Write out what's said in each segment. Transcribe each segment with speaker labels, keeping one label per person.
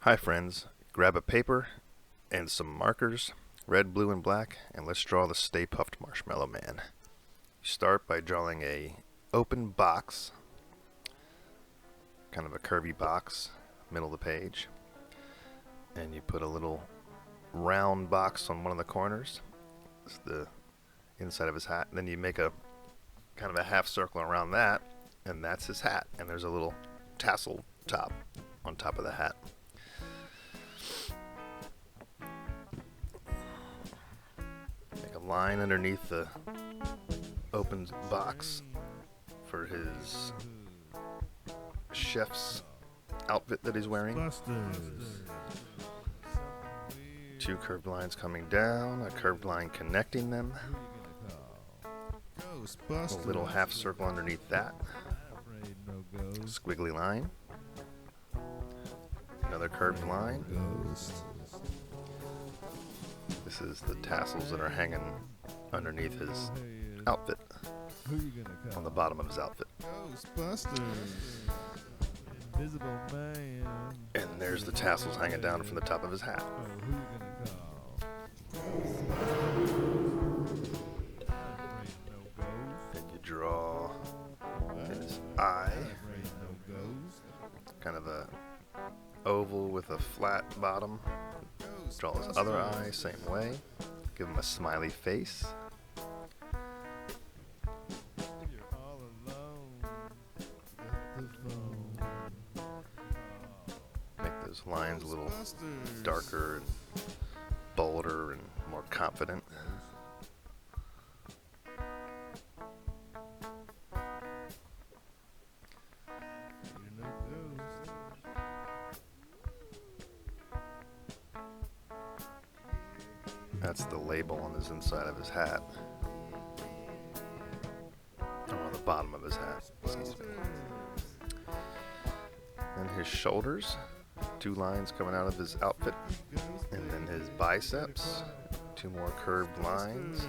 Speaker 1: Hi friends, grab a paper and some markers, red, blue, and black, and let's draw the Stay Puft Marshmallow Man. You start by drawing a open box, kind of a curvy box, middle of the page, and you put a little round box on one of the corners. It's the inside of his hat. Then you make a kind of a half circle around that, and that's his hat. And there's a little tassel top on top of the hat. Make a line underneath the open box for his chef's outfit that he's wearing. Two curved lines coming down, a curved line connecting them. A little half circle underneath that. Squiggly line. Another curved line. This is the tassels that are hanging underneath his outfit. On the bottom of his outfit. And there's the tassels hanging down from the top of his hat. Then you draw his eye. Kind of a oval with a flat bottom. Draw his other eye, same way. Give him a smiley face. Make those lines a little darker and bolder and more confident. That's the label on his inside of his hat. Or on the bottom of his hat, excuse me. And his shoulders, two lines coming out of his outfit. And then his biceps, two more curved lines.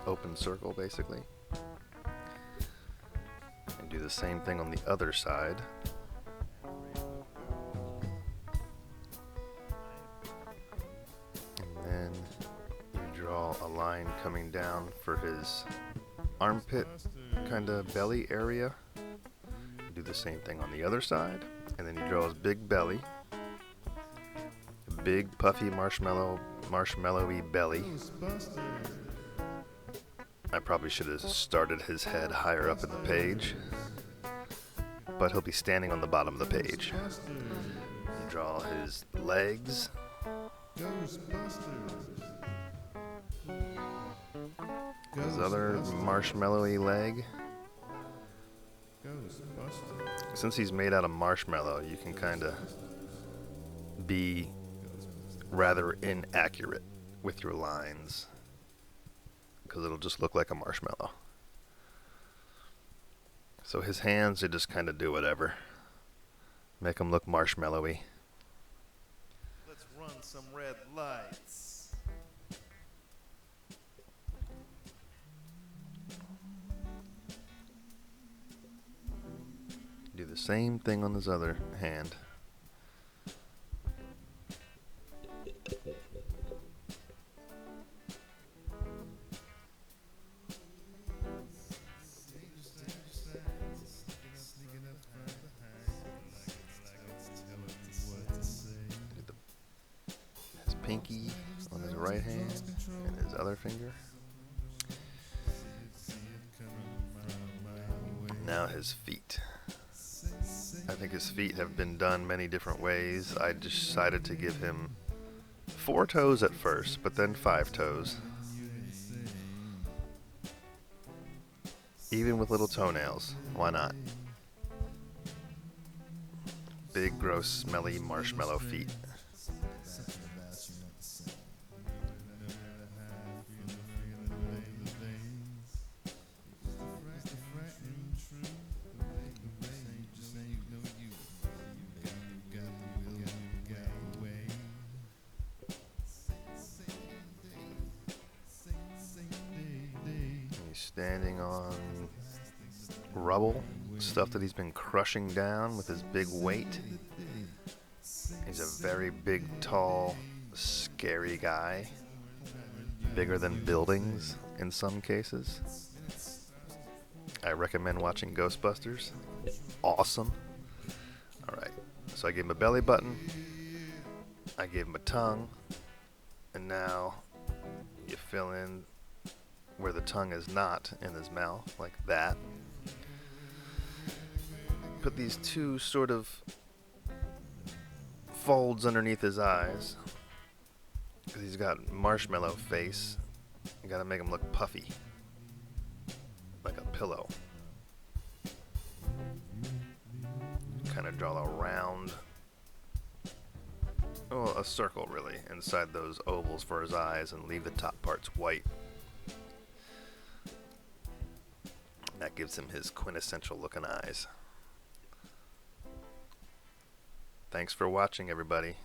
Speaker 1: Open circle, basically. And do the same thing on the other side. A line coming down for his armpit kind of belly area. Do the same thing on the other side, and then you draw his big belly, a big puffy marshmallowy belly. I probably should have started his head higher up in the page, but he'll be standing on the bottom of the page. You draw his legs. His other marshmallowy leg. Since he's made out of marshmallow, you can kind of be rather inaccurate with your lines, because it'll just look like a marshmallow. So his hands, they just kind of do whatever. Make them look marshmallowy.
Speaker 2: Let's run some red lights.
Speaker 1: Do the same thing on his other hand. His pinky on his right hand and his other finger. Now his feet. I think his feet have been done many different ways. I decided to give him 4 toes at first, but then 5 toes. Even with little toenails. Why not? Big, gross, smelly marshmallow feet. Standing on rubble, stuff that he's been crushing down with his big weight. He's a very big, tall, scary guy. Bigger than buildings in some cases. I recommend watching Ghostbusters. Awesome. Alright, so I gave him a belly button. I gave him a tongue. And now you fill in where the tongue is not in his mouth, like that. Put these two sort of folds underneath his eyes, because he's got marshmallow face. You gotta make him look puffy, like a pillow. Kind of draw a round, a circle really, inside those ovals for his eyes, and leave the top parts white. That gives him his quintessential looking eyes. Thanks for watching, everybody.